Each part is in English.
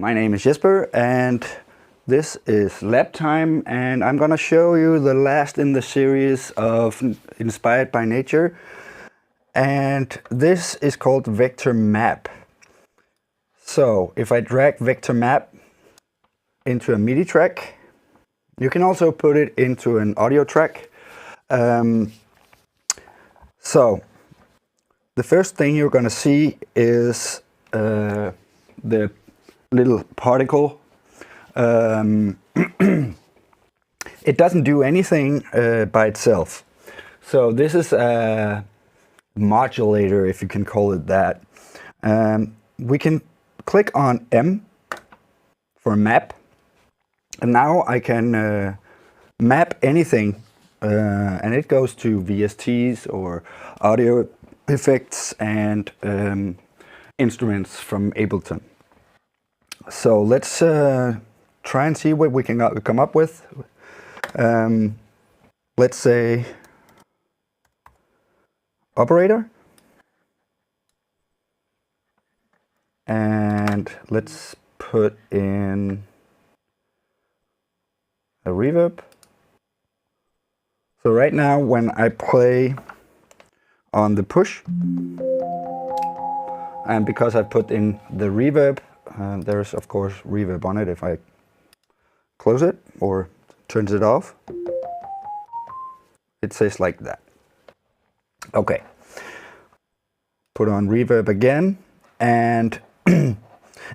My name is Jesper and this is Lab Time, and I'm gonna show you the last in the series of Inspired by Nature, and this is called Vector Map. So if I drag Vector Map into a MIDI track, you can also put it into an audio track. So the first thing you're gonna see is the little particle. It doesn't do anything by itself. So this is a modulator, if you can call it that. We can click on M for map, and now I can map anything, and it goes to VSTs or audio effects and instruments from Ableton. So let's try and see what we can come up with. Let's say operator, and let's put in a reverb. So right now when I play on the push, and because I put in the reverb, there's of course reverb on it. If I close it or turns it off, it says like that. Okay, put on reverb again, and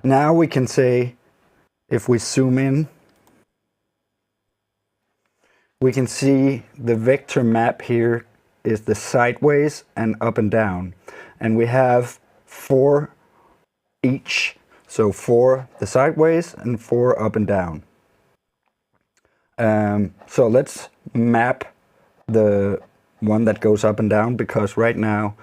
now we can say, if we zoom in, we can see the vector map here is the sideways and up and down, and we have 4 each. So 4 the sideways and 4 up and down. So let's map the one that goes up and down, because right now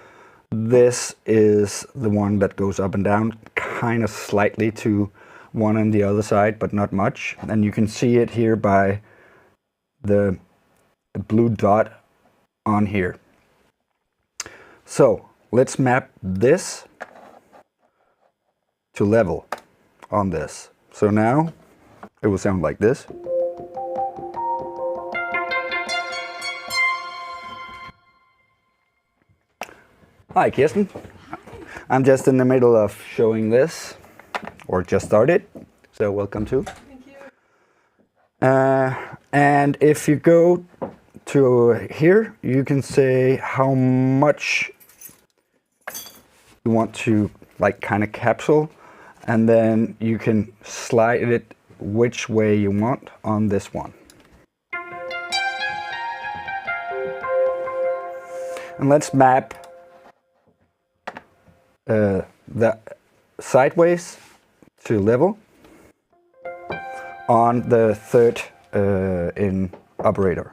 this is the one that goes up and down, kind of slightly to one on the other side, but not much. And you can see it here by the blue dot on here. So let's map this to level on this. So now it will sound like this. Hi Kirsten. I'm just in the middle of showing this, or just started, so welcome too. Thank you. And if you go to here, you can say how much you want to like kind of capsule, and then you can slide it which way you want on this one. And let's map the sideways to level on the third in operator.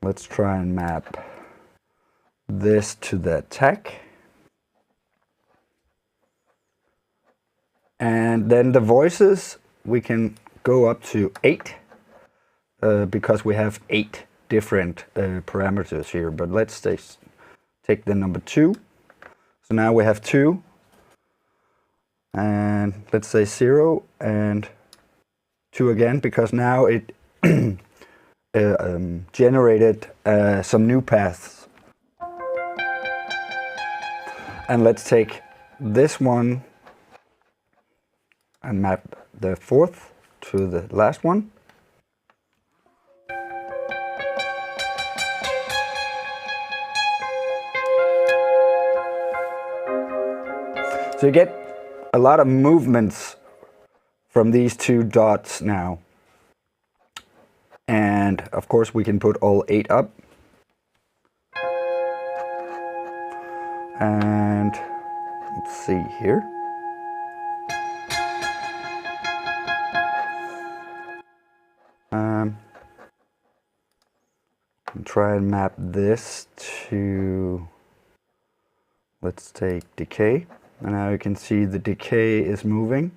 Let's try and map this to the attack. And then the voices, we can go up to 8, because we have 8 different parameters here. But let's take the number 2. So now we have 2. And let's say 0 and 2 again, because now it generated some new paths. And let's take this one and map the 4th to the last one. So you get a lot of movements from these 2 dots now. And of course we can put all 8 up. And let's see here. Try and map this to, let's take decay. And now you can see the decay is moving.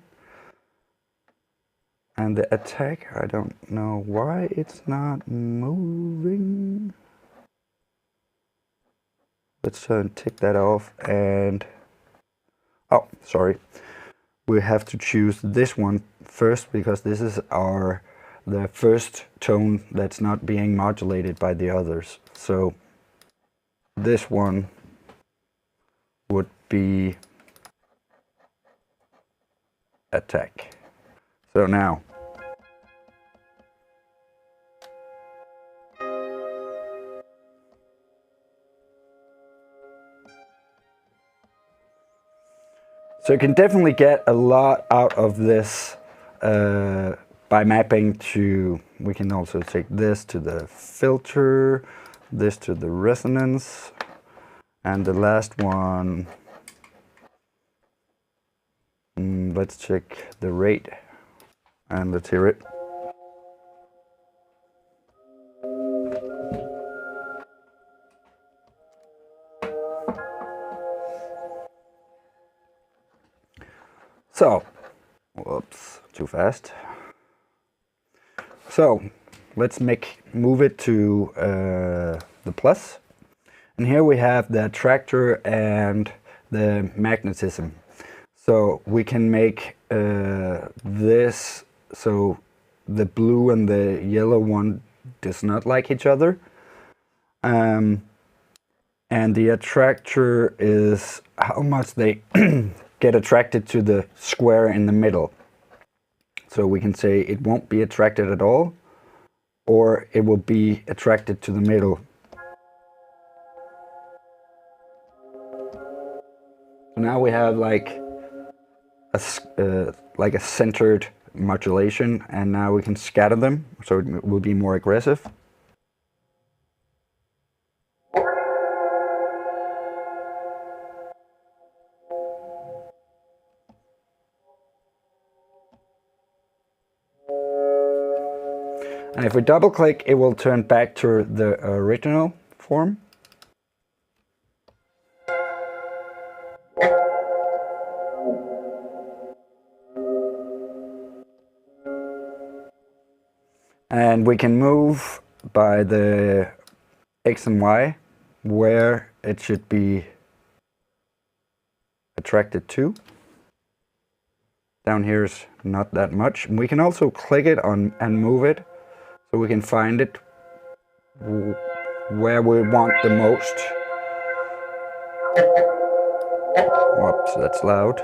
And the attack, I don't know why it's not moving. let's take that off, and oh, sorry, we have to choose this one first because this is the first tone that's not being modulated by the others. So this one would be attack. So now so you can definitely get a lot out of this by mapping to, we can also take this to the filter, this to the resonance, and the last one, let's check the rate, and let's hear it. So, whoops, too fast. So let's move it to the plus. And here we have the attractor and the magnetism. So we can make this so the blue and the yellow one does not like each other. And the attractor is how much they get attracted to the square in the middle. So we can say it won't be attracted at all, or it will be attracted to the middle. So now we have like a centered modulation, and now we can scatter them, so it will be more aggressive. And if we double click, it will turn back to the original form. And we can move by the X and Y where it should be attracted to. Down here is not that much. We can also click it on and move it, so we can find it where we want the most. Whoops, that's loud.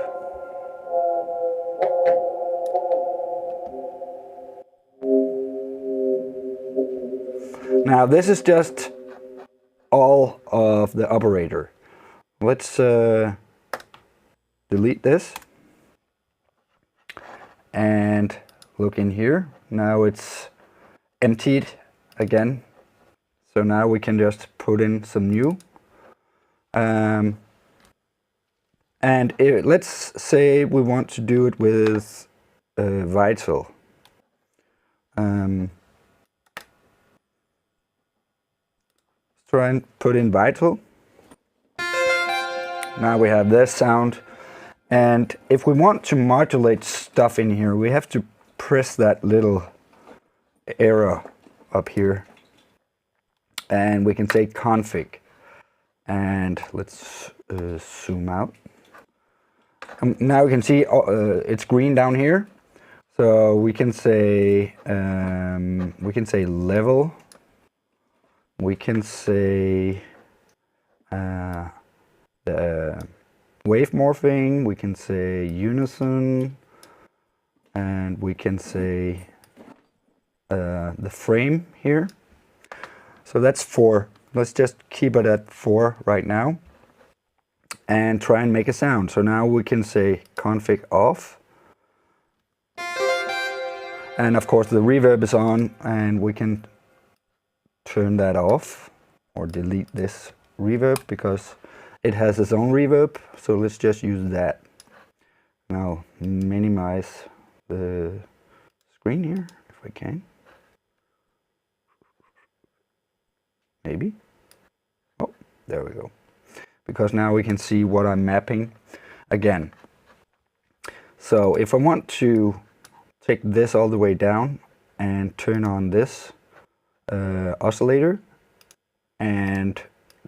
Now this is just all of the operator. Let's delete this and look in here. Now it's emptied again, so now we can just put in some new. And let's say we want to do it with Vital. Let's try and put in Vital. Now we have this sound, and if we want to modulate stuff in here, we have to press that little arrow up here, and we can say config, and let's zoom out. Now we can see it's green down here, so we can say level, we can say the wave morphing, we can say unison, and we can say the frame here. So that's 4. Let's just keep it at 4 right now and try and make a sound. So now we can say config off, and of course the reverb is on, and we can turn that off or delete this reverb because it has its own reverb. So let's just use that. Now minimize the screen here if I can. Maybe. Oh, there we go. Because now we can see what I'm mapping again. So if I want to take this all the way down and turn on this oscillator and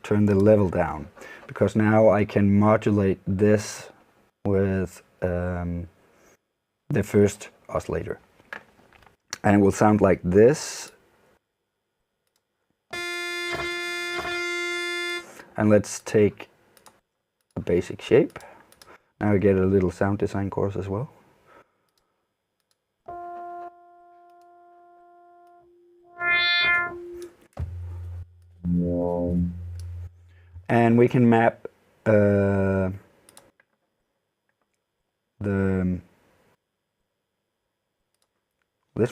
turn the level down, because now I can modulate this with the first oscillator, and it will sound like this. And let's take a basic shape. Now we get a little sound design course as well. And we can map this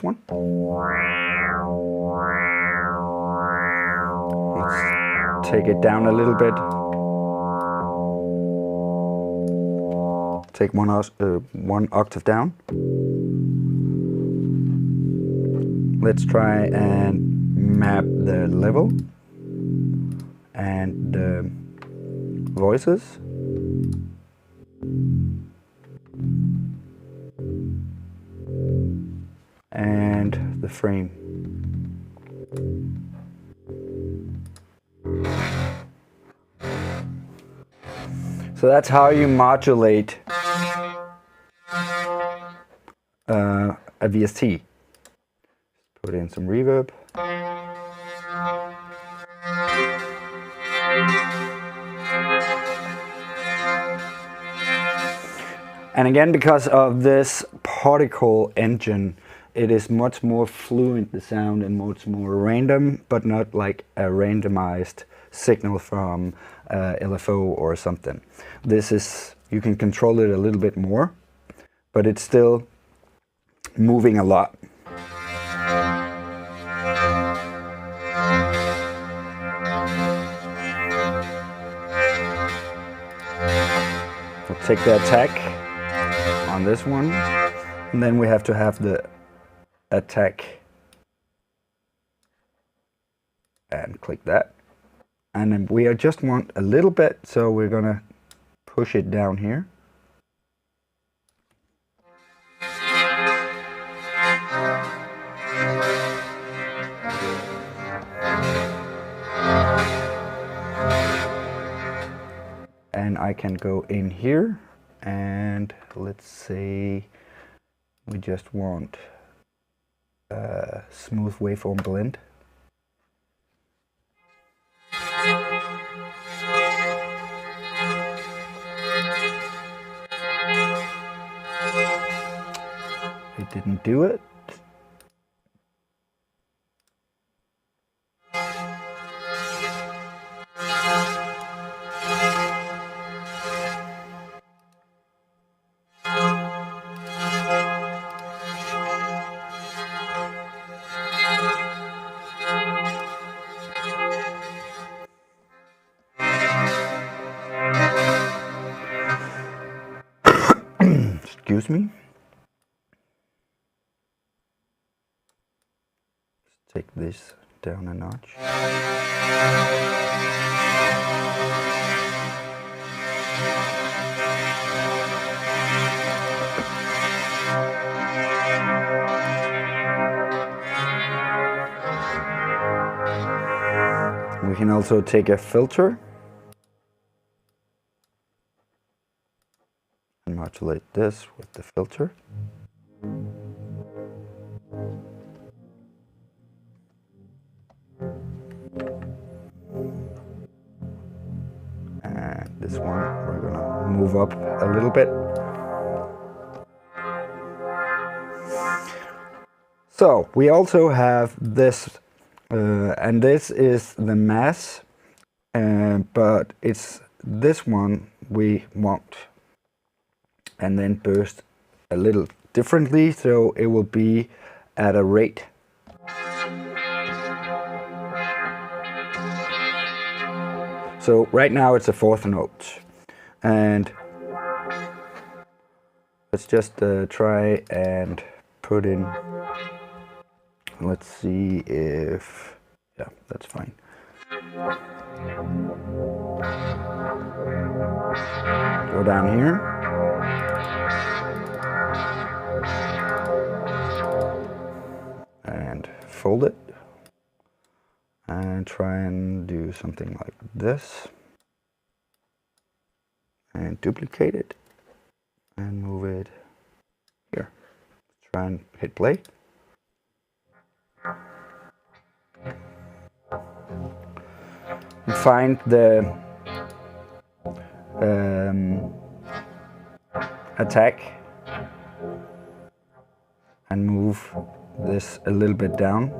one. Let's take it down a little bit. Take one octave down. Let's try and map the level and the voices. And the frame. So that's how you modulate a VST. Put in some reverb. And again, because of this particle engine, it is much more fluent, the sound, and much more random, but not like a randomized signal from LFO or something. This is, you can control it a little bit more, but it's still moving a lot. We'll take the attack on this one, and then we have to have the attack, and click that. And then we just want a little bit, so we're gonna push it down here. And I can go in here, and let's say we just want a smooth waveform blend. It didn't do it. Excuse me. Let's take this down a notch. We can also take a filter and modulate this with the filter. And this one we're gonna move up a little bit. So we also have this, and this is the mass, but it's this one we want, and then burst a little differently, so it will be at a rate. So right now it's a fourth note, and let's just try and put in, let's see if, yeah, that's fine. Go down here. And fold it. And try and do something like this and duplicate it and move it here. Try and hit play. And find the attack and move this a little bit down.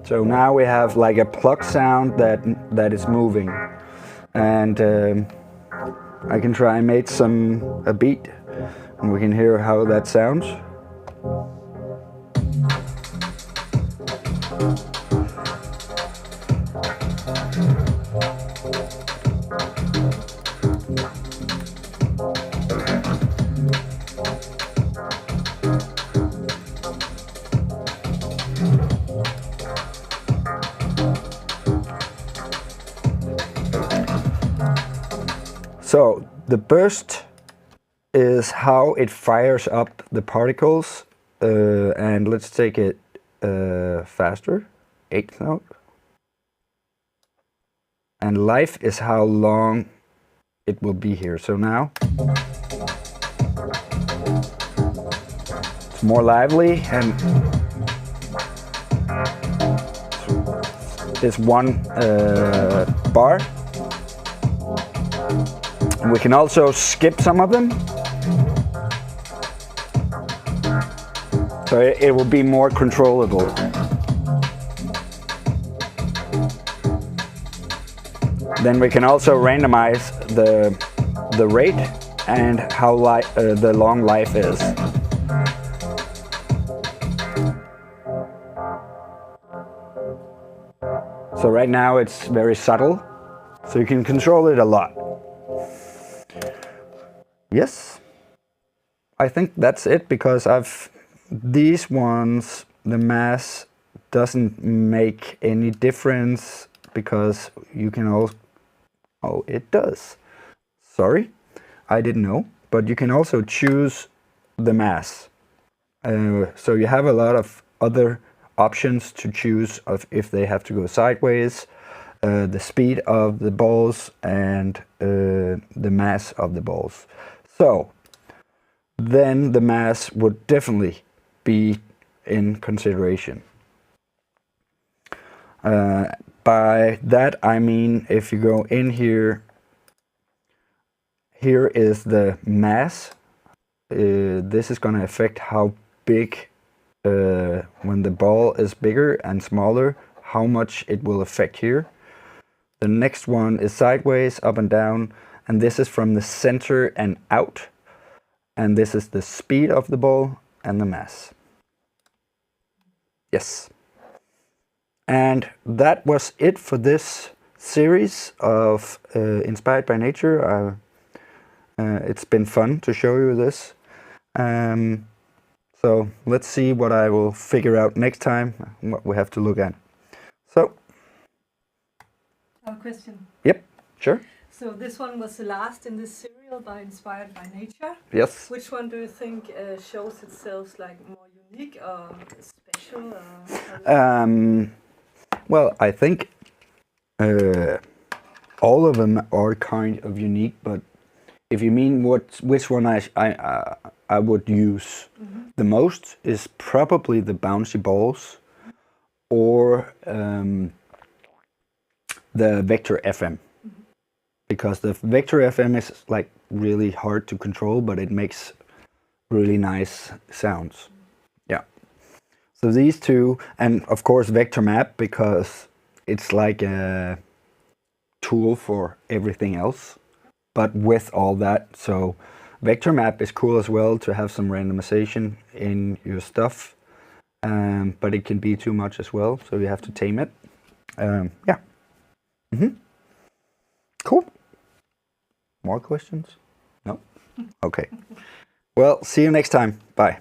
So now we have like a pluck sound that is moving, and I can try and make a beat, and we can hear how that sounds. So the burst is how it fires up the particles, and let's take it faster, 8th note. And life is how long it will be here. So now it's more lively, and it's one bar. We can also skip some of them, so it will be more controllable. Then we can also randomize the rate and how the long life is. So right now it's very subtle, so you can control it a lot. Yes, I think that's it, because these ones, the mass doesn't make any difference, because you can also, oh, it does. Sorry, I didn't know, but you can also choose the mass. So you have a lot of other options to choose of if they have to go sideways, the speed of the balls, and the mass of the balls. So then the mass would definitely be in consideration. By that I mean, if you go in here, here is the mass. This is going to affect how big, when the ball is bigger and smaller, how much it will affect here. The next one is sideways, up and down, and this is from the center and out. And this is the speed of the ball and the mass. Yes. And that was it for this series of Inspired by Nature. It's been fun to show you this. So let's see what I will figure out next time, what we have to look at. So. A question. Yep, sure. So this one was the last in this serial by Inspired by Nature. Yes. Which one do you think shows itself like more unique or special? Well, I think all of them are kind of unique, but if you mean which one I would use the most, is probably the bouncy balls or the Vector FM. Because the Vector FM is like really hard to control, but it makes really nice sounds. Yeah. So these two, and of course Vector Map, because it's like a tool for everything else, but with all that. So Vector Map is cool as well to have some randomization in your stuff, but it can be too much as well, so you have to tame it. Yeah. Cool. More questions? No? Okay. Well, see you next time. Bye.